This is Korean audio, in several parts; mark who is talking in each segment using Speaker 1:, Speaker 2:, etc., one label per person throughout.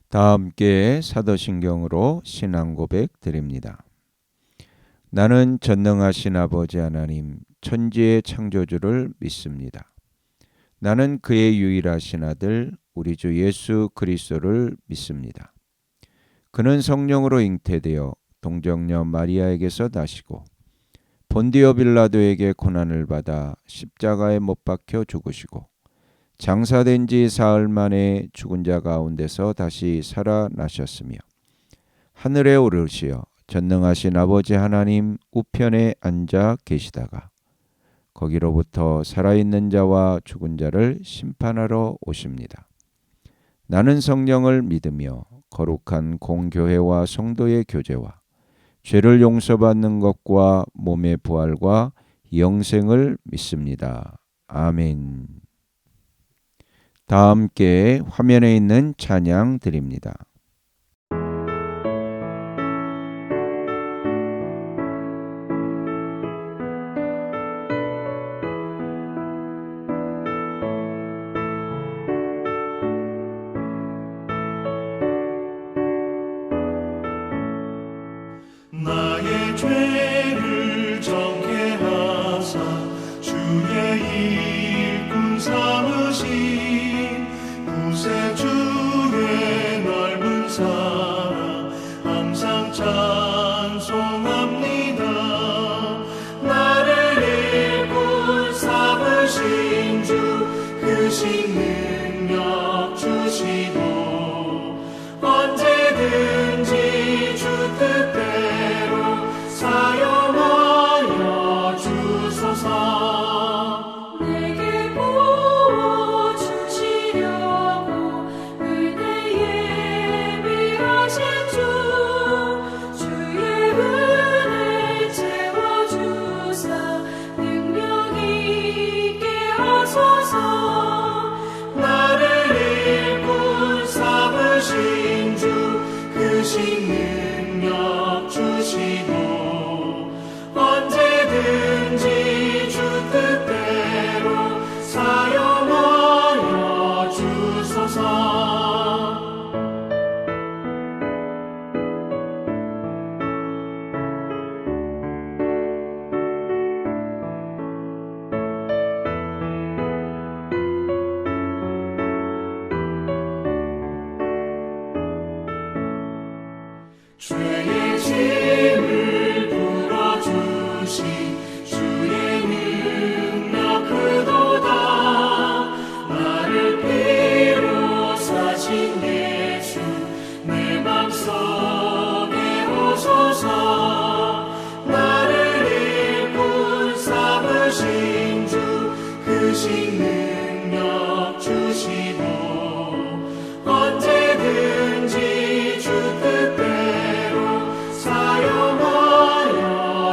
Speaker 1: 다 함께 사도신경으로 신앙 고백 드립니다. 나는 전능하신 아버지 하나님 천지의 창조주를 믿습니다. 나는 그의 유일하신 아들 우리 주 예수 그리스도를 믿습니다. 그는 성령으로 잉태되어 동정녀 마리아에게서 나시고 본디오 빌라도에게 고난을 받아 십자가에 못 박혀 죽으시고 장사된 지 사흘 만에 죽은 자 가운데서 다시 살아나셨으며 하늘에 오르시어 전능하신 아버지 하나님 우편에 앉아 계시다가 거기로부터 살아있는 자와 죽은 자를 심판하러 오십니다. 나는 성령을 믿으며 거룩한 공교회와 성도의 교제와 죄를 용서받는 것과 몸의 부활과 영생을 믿습니다. 아멘. 다 함께 화면에 있는 찬양 드립니다.
Speaker 2: 나의 죄를 정케 하사 주의 일꾼 삼으신 구세주의 넓은 사랑 항상 찬송합니다. 나를 일꾼 삼으신 주 크신 능력 주시고 언제든지 주 뜻대로 사용하여 주소서.
Speaker 3: 내게 부어주시려고 은혜 예비하신 주의 은혜 채워주사 능력 있게 하소서.
Speaker 2: 나를 일꾼 삼으신 주 크신 능력 주시고 언제든지 주 뜻대로 사용하여 주소서. 죄의 짐을 풀어주신 주의 능력 크도다. 나를 피로 사신 예수 내 맘속에 오소서. 나를 일꾼 삼으신 주 크신 능력 주시고 언제든지 주 뜻대로 사용하여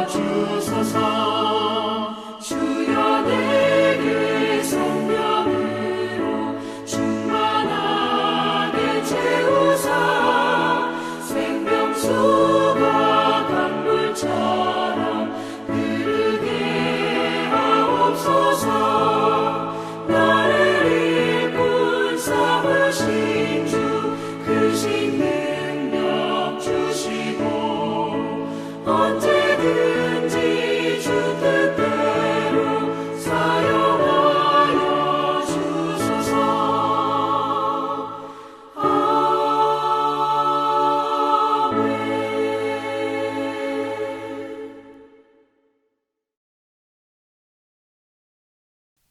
Speaker 2: 주소서.
Speaker 3: 주여 내게 성령으로 충만하게 채우사 생명수가 강물처럼 흐르게 하옵소서. 나를 일꾼 삼으신 주 크신 능력 주시고 언제든지 주 뜻대로 사용하여 주소서.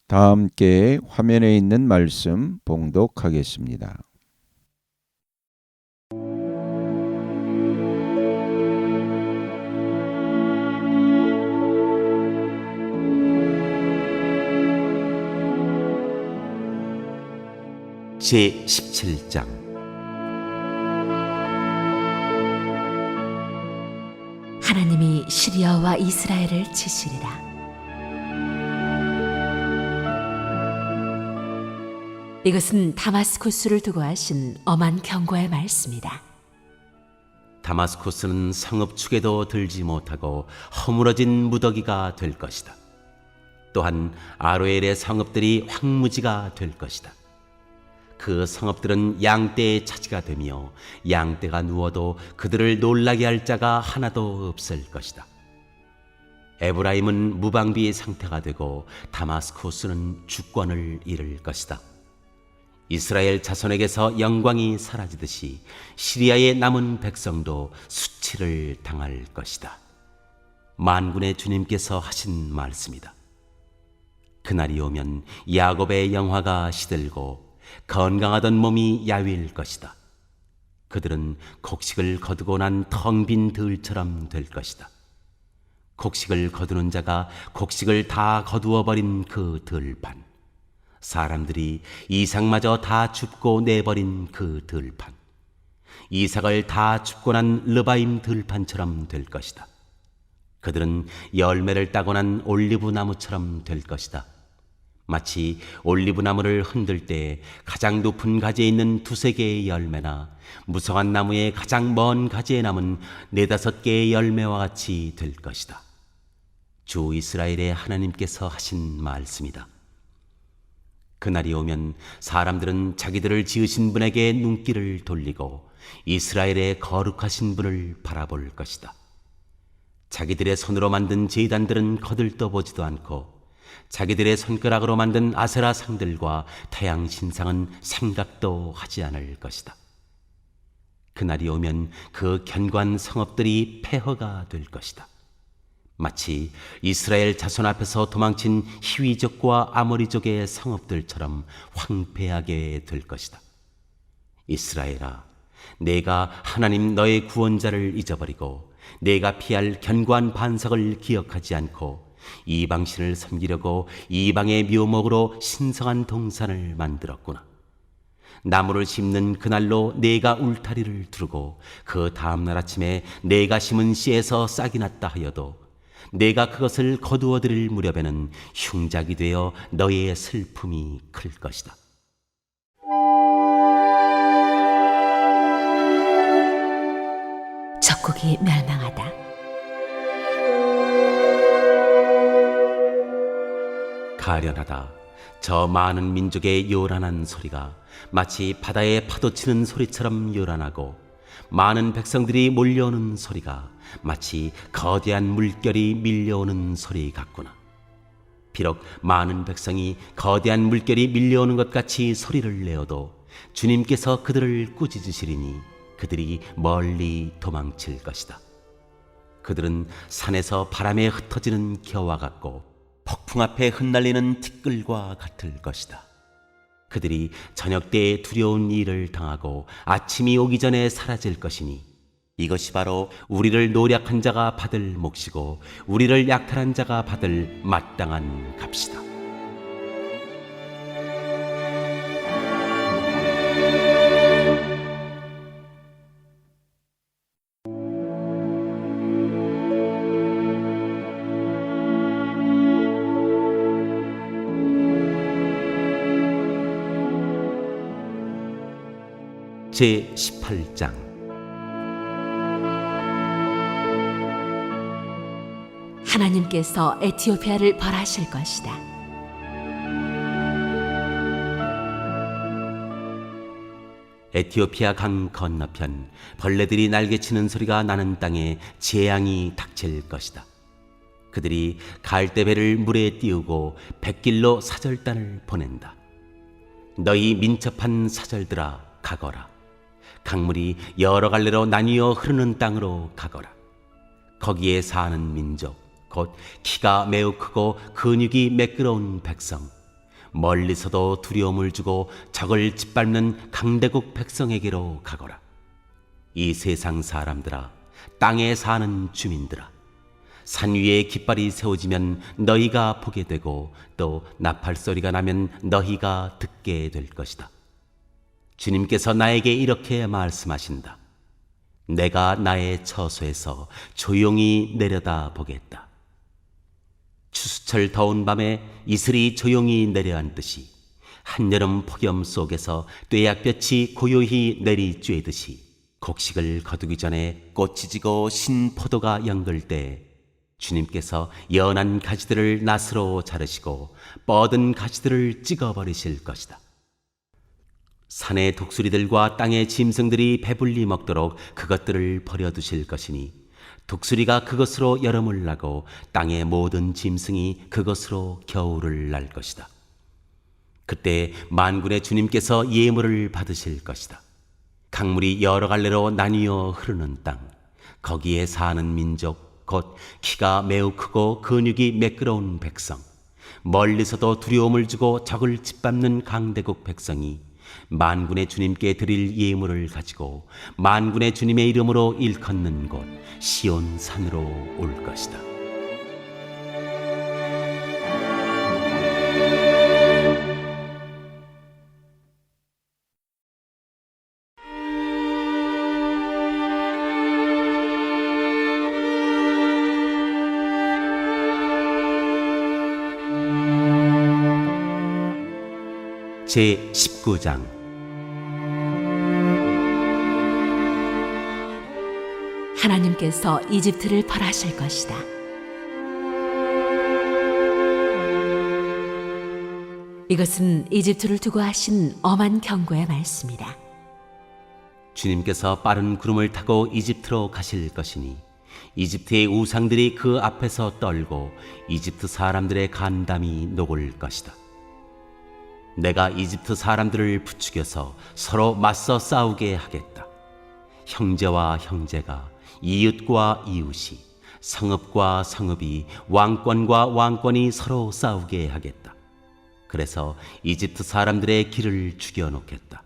Speaker 1: 다 함께 화면에 있는 말씀 봉독하겠습니다.
Speaker 4: 제17장
Speaker 5: 하나님이 시리아와 이스라엘을 치시리라. 이것은 다마스쿠스를 두고 하신 엄한 경고의 말씀이다.
Speaker 4: 다마스쿠스는 성읍축에도 들지 못하고 허물어진 무더기가 될 것이다. 또한 아로엘의 성읍들이 황무지가 될 것이다. 그 성읍들은 양떼의 차지가 되며 양떼가 누워도 그들을 놀라게 할 자가 하나도 없을 것이다. 에브라임은 무방비의 상태가 되고 다마스쿠스는 주권을 잃을 것이다. 이스라엘 자손에게서 영광이 사라지듯이 시리아의 남은 백성도 수치를 당할 것이다. 만군의 주님께서 하신 말씀이다. 그날이 오면 야곱의 영화가 시들고 건강하던 몸이 야위일 것이다. 그들은 곡식을 거두고 난 텅 빈 들처럼 될 것이다. 곡식을 거두는 자가 곡식을 다 거두어 버린 그 들판, 사람들이 이삭마저 다 줍고 내버린 그 들판, 이삭을 다 줍고 난 르바임 들판처럼 될 것이다. 그들은 열매를 따고 난 올리브 나무처럼 될 것이다. 마치 올리브 나무를 흔들 때 가장 높은 가지에 있는 2-3개의 열매나 무성한 나무의 가장 먼 가지에 남은 4-5개의 열매와 같이 될 것이다. 주 이스라엘의 하나님께서 하신 말씀이다. 그날이 오면 사람들은 자기들을 지으신 분에게 눈길을 돌리고 이스라엘의 거룩하신 분을 바라볼 것이다. 자기들의 손으로 만든 제단들은 거들떠보지도 않고 자기들의 손가락으로 만든 아세라 상들과 태양 신상은 생각도 하지 않을 것이다. 그날이 오면 그 견고한 성읍들이 폐허가 될 것이다. 마치 이스라엘 자손 앞에서 도망친 히위족과 아모리족의 성읍들처럼 황폐하게 될 것이다. 이스라엘아, 내가 하나님 너의 구원자를 잊어버리고 내가 피할 견고한 반석을 기억하지 않고 이방신을 섬기려고 이방의 묘목으로 신성한 동산을 만들었구나. 나무를 심는 그날로 내가 울타리를 두르고 그 다음날 아침에 내가 심은 씨에서 싹이 났다 하여도 내가 그것을 거두어 들일 무렵에는 흉작이 되어 너의 슬픔이 클 것이다.
Speaker 5: 적국이 멸망하다.
Speaker 4: 가련하다. 저 많은 민족의 요란한 소리가 마치 바다에 파도치는 소리처럼 요란하고 많은 백성들이 몰려오는 소리가 마치 거대한 물결이 밀려오는 소리 같구나. 비록 많은 백성이 거대한 물결이 밀려오는 것 같이 소리를 내어도 주님께서 그들을 꾸짖으시리니 그들이 멀리 도망칠 것이다. 그들은 산에서 바람에 흩어지는 겨와 같고 폭풍 앞에 흩날리는 티끌과 같을 것이다. 그들이 저녁 때에 두려운 일을 당하고 아침이 오기 전에 사라질 것이니 이것이 바로 우리를 노략한 자가 받을 몫이고 우리를 약탈한 자가 받을 마땅한 값이다. 제18장
Speaker 5: 하나님께서 에티오피아를 벌하실 것이다.
Speaker 4: 에티오피아 강 건너편 벌레들이 날개치는 소리가 나는 땅에 재앙이 닥칠 것이다. 그들이 갈대배를 물에 띄우고 백길로 사절단을 보낸다. 너희 민첩한 사절들아 가거라. 강물이 여러 갈래로 나뉘어 흐르는 땅으로 가거라. 거기에 사는 민족 곧 키가 매우 크고 근육이 매끄러운 백성, 멀리서도 두려움을 주고 적을 짓밟는 강대국 백성에게로 가거라. 이 세상 사람들아, 땅에 사는 주민들아, 산 위에 깃발이 세워지면 너희가 보게 되고 또 나팔소리가 나면 너희가 듣게 될 것이다. 주님께서 나에게 이렇게 말씀하신다. 내가 나의 처소에서 조용히 내려다 보겠다. 추수철 더운 밤에 이슬이 조용히 내려앉듯이 한여름 폭염 속에서 뙤약볕이 고요히 내리쬐듯이 곡식을 거두기 전에 꽃이 지고 신 포도가 연글 때 주님께서 연한 가지들을 낫으로 자르시고 뻗은 가지들을 찍어버리실 것이다. 산의 독수리들과 땅의 짐승들이 배불리 먹도록 그것들을 버려두실 것이니 독수리가 그것으로 여름을 나고 땅의 모든 짐승이 그것으로 겨울을 날 것이다. 그때 만군의 주님께서 예물을 받으실 것이다. 강물이 여러 갈래로 나뉘어 흐르는 땅, 거기에 사는 민족, 곧 키가 매우 크고 근육이 매끄러운 백성, 멀리서도 두려움을 주고 적을 짓밟는 강대국 백성이 만군의 주님께 드릴 예물을 가지고 만군의 주님의 이름으로 일컫는 곳 시온 산으로 올 것이다. 제 19장
Speaker 5: 하나님께서 이집트를 벌하실 것이다. 이것은 이집트를 두고 하신 엄한 경고의 말씀이다.
Speaker 4: 주님께서 빠른 구름을 타고 이집트로 가실 것이니 이집트의 우상들이 그 앞에서 떨고 이집트 사람들의 간담이 녹을 것이다. 내가 이집트 사람들을 부추겨서 서로 맞서 싸우게 하겠다. 형제와 형제가, 이웃과 이웃이, 성읍과 성읍이, 왕권과 왕권이 서로 싸우게 하겠다. 그래서 이집트 사람들의 길을 죽여놓겠다.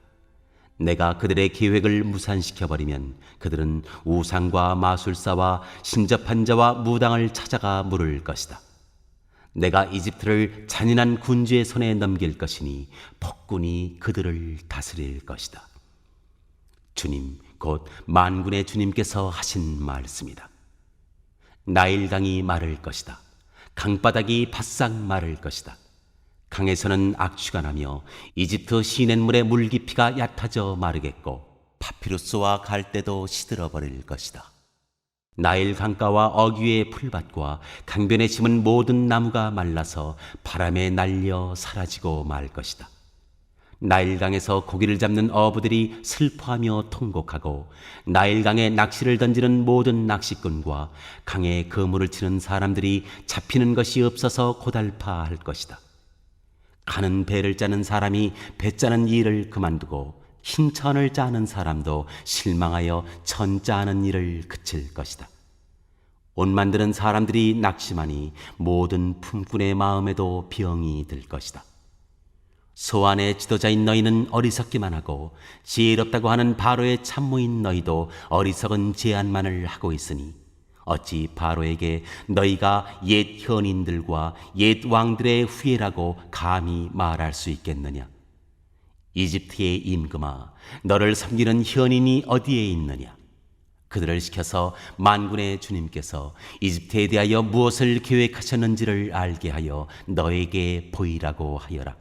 Speaker 4: 내가 그들의 계획을 무산시켜버리면 그들은 우상과 마술사와 신접한 자와 무당을 찾아가 물을 것이다. 내가 이집트를 잔인한 군주의 손에 넘길 것이니 폭군이 그들을 다스릴 것이다. 주님, 곧 만군의 주님께서 하신 말씀이다. 나일강이 마를 것이다. 강바닥이 바싹 마를 것이다. 강에서는 악취가 나며 이집트 시냇물의 물 깊이가 얕아져 마르겠고 파피루스와 갈대도 시들어버릴 것이다. 나일 강가와 어귀의 풀밭과 강변에 심은 모든 나무가 말라서 바람에 날려 사라지고 말 것이다. 나일강에서 고기를 잡는 어부들이 슬퍼하며 통곡하고 나일강에 낚시를 던지는 모든 낚시꾼과 강에 그물을 치는 사람들이 잡히는 것이 없어서 고달파할 것이다. 가는 배를 짜는 사람이 배 짜는 일을 그만두고 흰 천을 짜는 사람도 실망하여 천 짜는 일을 그칠 것이다. 옷 만드는 사람들이 낙심하니 모든 품꾼의 마음에도 병이 들 것이다. 소안의 지도자인 너희는 어리석기만 하고 지혜롭다고 하는 바로의 참모인 너희도 어리석은 제안만을 하고 있으니 어찌 바로에게 너희가 옛 현인들과 옛 왕들의 후예라고 감히 말할 수 있겠느냐? 이집트의 임금아, 너를 섬기는 현인이 어디에 있느냐? 그들을 시켜서 만군의 주님께서 이집트에 대하여 무엇을 계획하셨는지를 알게 하여 너에게 보이라고 하여라.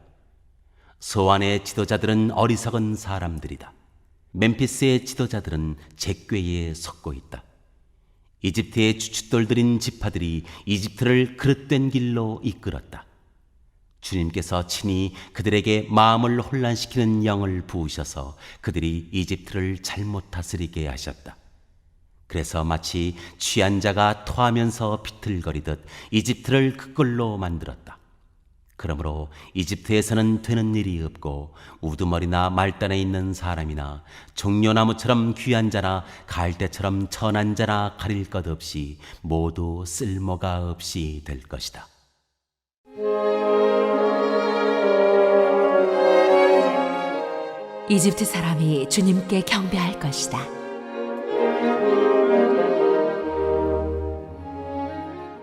Speaker 4: 소안의 지도자들은 어리석은 사람들이다. 멤피스의 지도자들은 잭괴에 속고 있다. 이집트의 주춧돌들인 지파들이 이집트를 그릇된 길로 이끌었다. 주님께서 친히 그들에게 마음을 혼란시키는 영을 부으셔서 그들이 이집트를 잘못 다스리게 하셨다. 그래서 마치 취한 자가 토하면서 비틀거리듯 이집트를 그 꼴로 만들었다. 그러므로 이집트에서는 되는 일이 없고 우두머리나 말단에 있는 사람이나 종려나무처럼 귀한 자나 갈대처럼 천한 자나 가릴 것 없이 모두 쓸모가 없이 될 것이다.
Speaker 5: 이집트 사람이 주님께 경배할 것이다.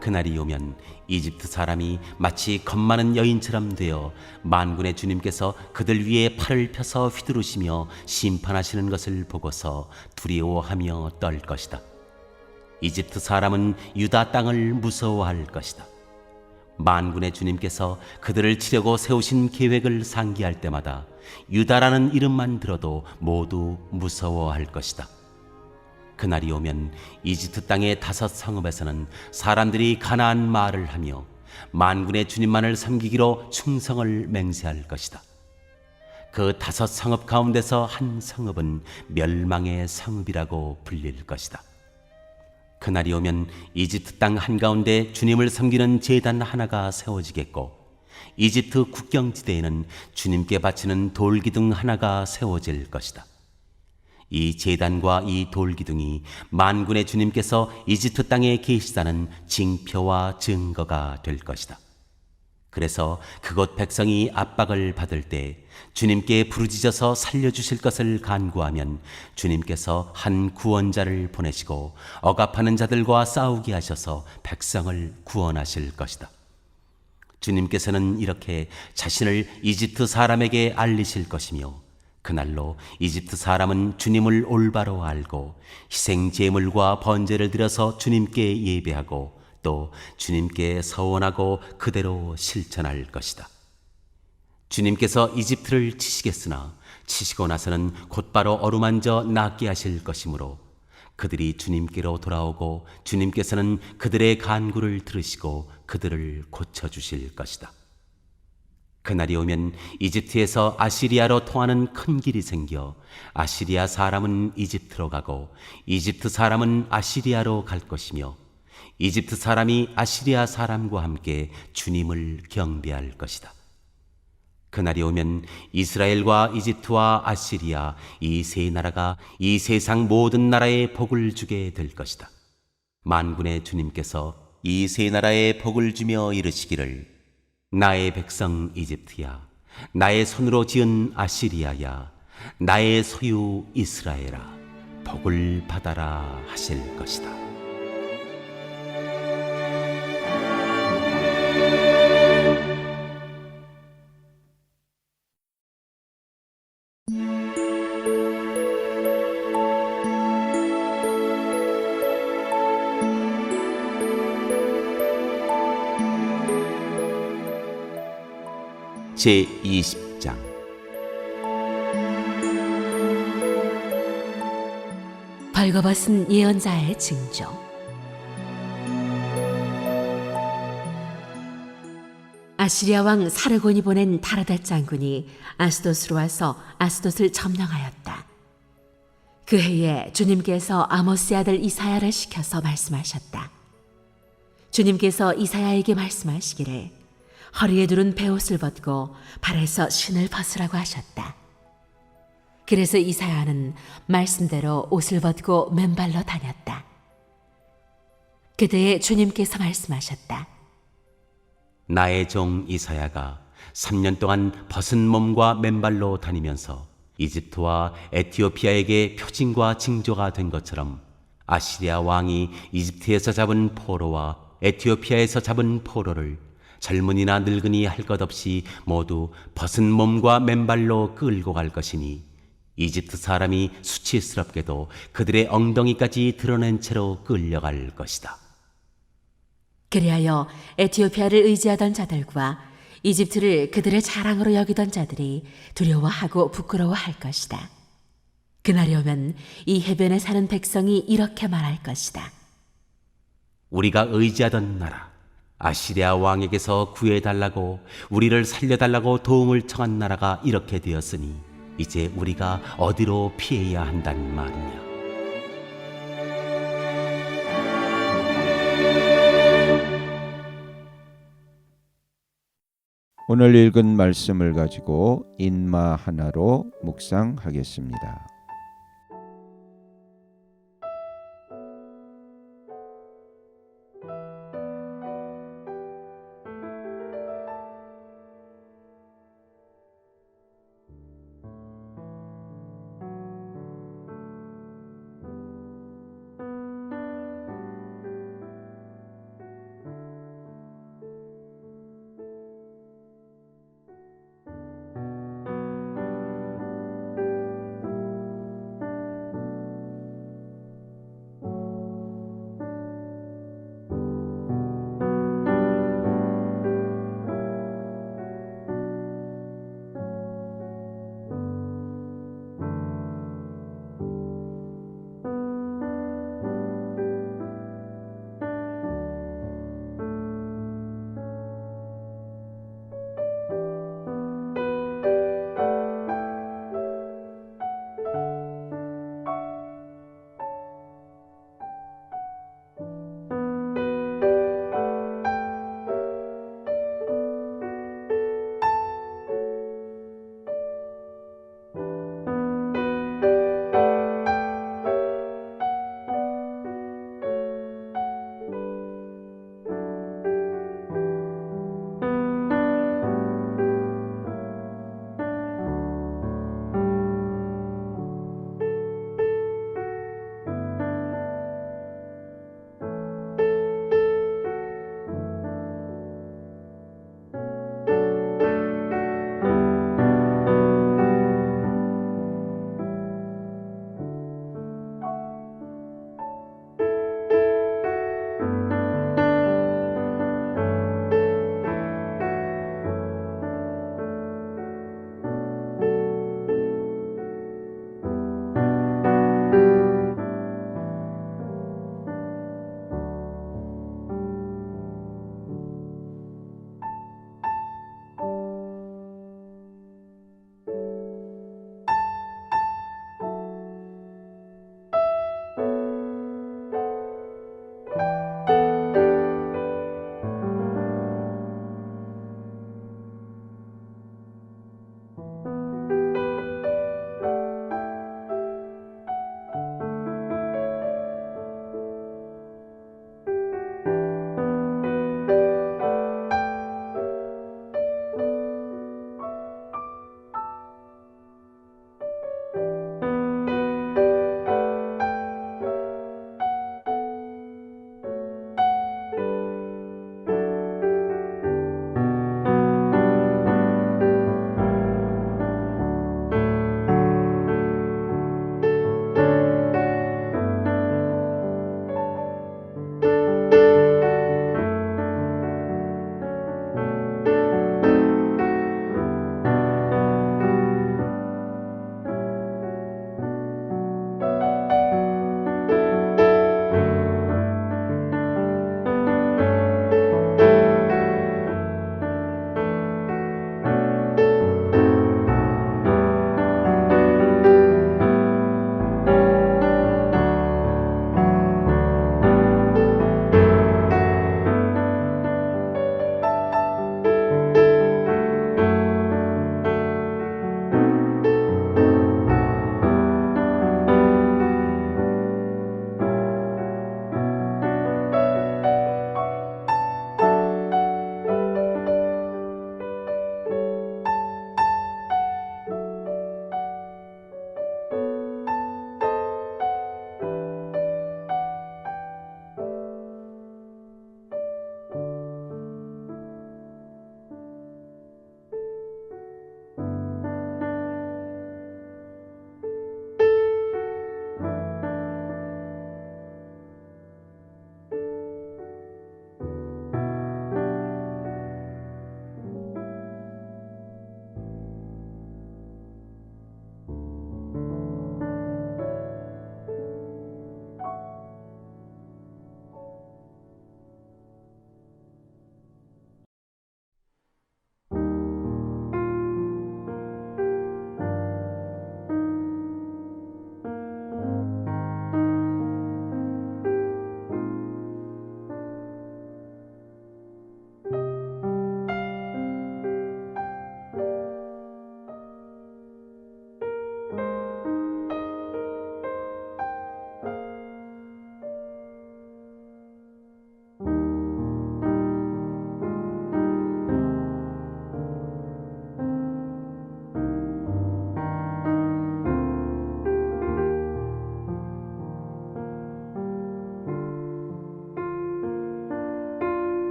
Speaker 4: 그날이 오면 이집트 사람이 마치 겁 많은 여인처럼 되어 만군의 주님께서 그들 위에 팔을 펴서 휘두르시며 심판하시는 것을 보고서 두려워하며 떨 것이다. 이집트 사람은 유다 땅을 무서워할 것이다. 만군의 주님께서 그들을 치려고 세우신 계획을 상기할 때마다 유다라는 이름만 들어도 모두 무서워할 것이다. 그날이 오면 이집트 땅의 5 성읍에서는 사람들이 가나안 말을 하며 만군의 주님만을 섬기기로 충성을 맹세할 것이다. 그 5 성읍 가운데서 한 성읍은 멸망의 성읍이라고 불릴 것이다. 그날이 오면 이집트 땅 한가운데 주님을 섬기는 제단 하나가 세워지겠고 이집트 국경지대에는 주님께 바치는 돌기둥 하나가 세워질 것이다. 이 제단과 이 돌기둥이 만군의 주님께서 이집트 땅에 계시다는 징표와 증거가 될 것이다. 그래서 그곳 백성이 압박을 받을 때 주님께 부르짖어서 살려주실 것을 간구하면 주님께서 한 구원자를 보내시고 억압하는 자들과 싸우게 하셔서 백성을 구원하실 것이다. 주님께서는 이렇게 자신을 이집트 사람에게 알리실 것이며 그날로 이집트 사람은 주님을 올바로 알고 희생 제물과 번제를 드려서 주님께 예배하고 또 주님께 서원하고 그대로 실천할 것이다. 주님께서 이집트를 치시겠으나 치시고 나서는 곧바로 어루만져 낫게 하실 것이므로 그들이 주님께로 돌아오고 주님께서는 그들의 간구를 들으시고 그들을 고쳐주실 것이다. 그날이 오면 이집트에서 아시리아로 통하는 큰 길이 생겨 아시리아 사람은 이집트로 가고 이집트 사람은 아시리아로 갈 것이며 이집트 사람이 아시리아 사람과 함께 주님을 경배할 것이다. 그날이 오면 이스라엘과 이집트와 아시리아 이 세 나라가 이 세상 모든 나라에 복을 주게 될 것이다. 만군의 주님께서 이 세 나라에 복을 주며 이르시기를 나의 백성 이집트야, 나의 손으로 지은 아시리아야, 나의 소유 이스라엘아, 복을 받아라 하실 것이다. 제20장
Speaker 5: 벌거벗은 예언자의 징조. 아시리아 왕 사르곤이 보낸 다르닷 장군이 아스돗으로 와서 아스돗을 점령하였다. 그 해에 주님께서 아모스의 아들 이사야를 시켜서 말씀하셨다. 주님께서 이사야에게 말씀하시기를 허리에 두른 베옷을 벗고 발에서 신을 벗으라고 하셨다. 그래서 이사야는 말씀대로 옷을 벗고 맨발로 다녔다. 그때에 주님께서 말씀하셨다.
Speaker 4: 나의 종 이사야가 3년 동안 벗은 몸과 맨발로 다니면서 이집트와 에티오피아에게 표징과 징조가 된 것처럼 아시리아 왕이 이집트에서 잡은 포로와 에티오피아에서 잡은 포로를 젊은이나 늙은이 할 것 없이 모두 벗은 몸과 맨발로 끌고 갈 것이니 이집트 사람이 수치스럽게도 그들의 엉덩이까지 드러낸 채로 끌려갈 것이다.
Speaker 5: 그리하여 에티오피아를 의지하던 자들과 이집트를 그들의 자랑으로 여기던 자들이 두려워하고 부끄러워할 것이다. 그날이 오면 이 해변에 사는 백성이 이렇게 말할 것이다.
Speaker 4: 우리가 의지하던 나라 아시리아 왕에게서 구해달라고 우리를 살려달라고 도움을 청한 나라가 이렇게 되었으니 이제 우리가 어디로 피해야 한단 말이냐.
Speaker 1: 오늘 읽은 말씀을 가지고 인마 하나로 묵상하겠습니다.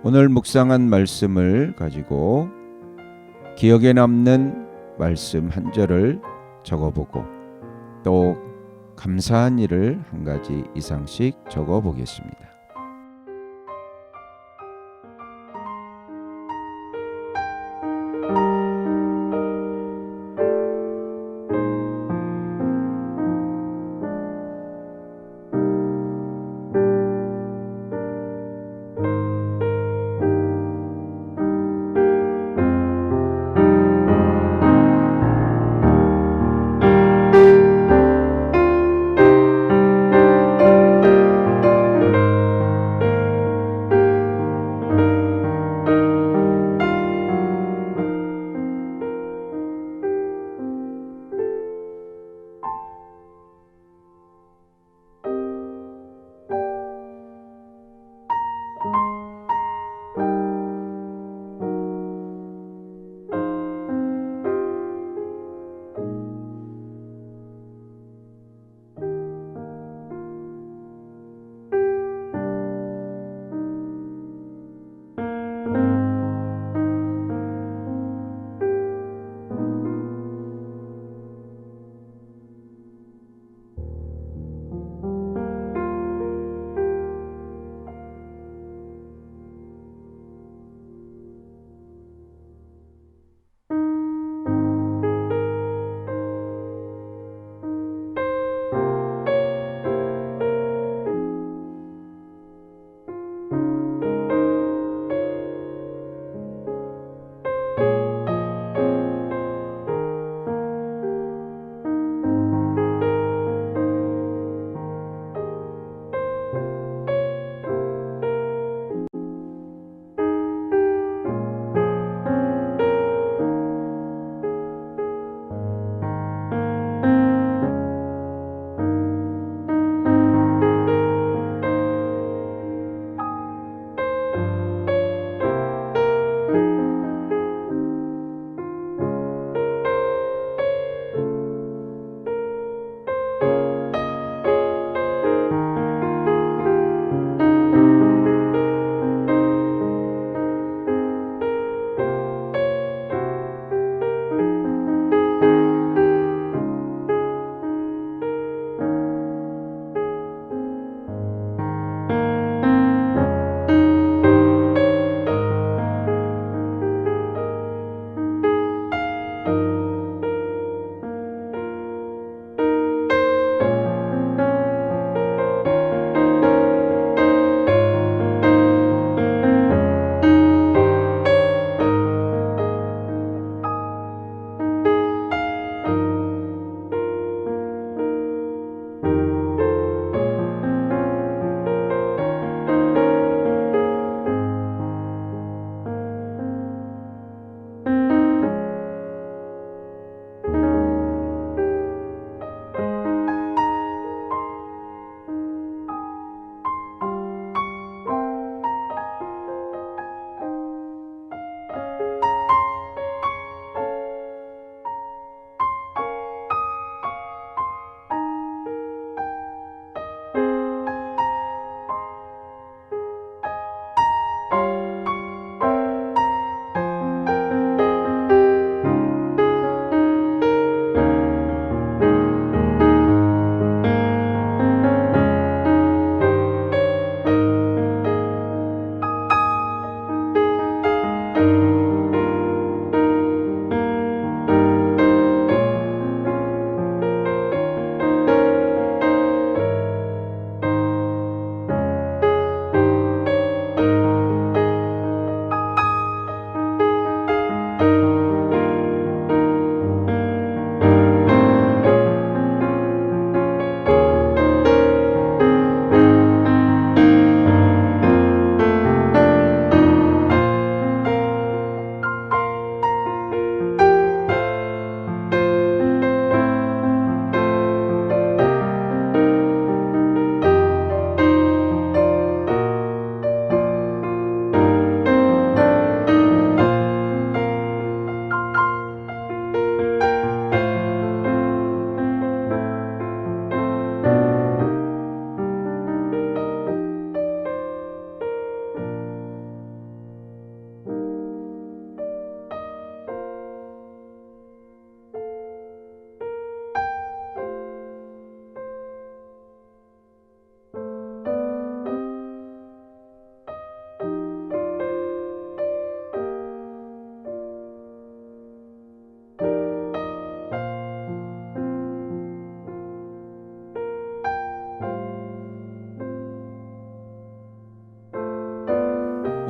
Speaker 1: 오늘 묵상한 말씀을 가지고 기억에 남는 말씀 한 절을 적어보고 또 감사한 일을 한 가지 이상씩 적어보겠습니다.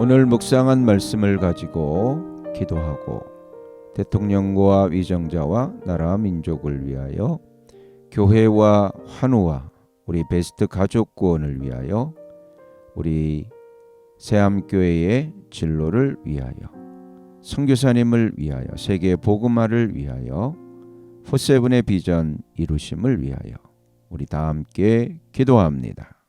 Speaker 1: 오늘 묵상한 말씀을 가지고 기도하고 대통령과 위정자와 나라 민족을 위하여 교회와 환우와 우리 베스트 가족 구원을 위하여 우리 새암교회의 진로를 위하여 선교사님을 위하여 세계 복음화를 위하여 포세븐의 비전 이루심을 위하여 우리 다 함께 기도합니다.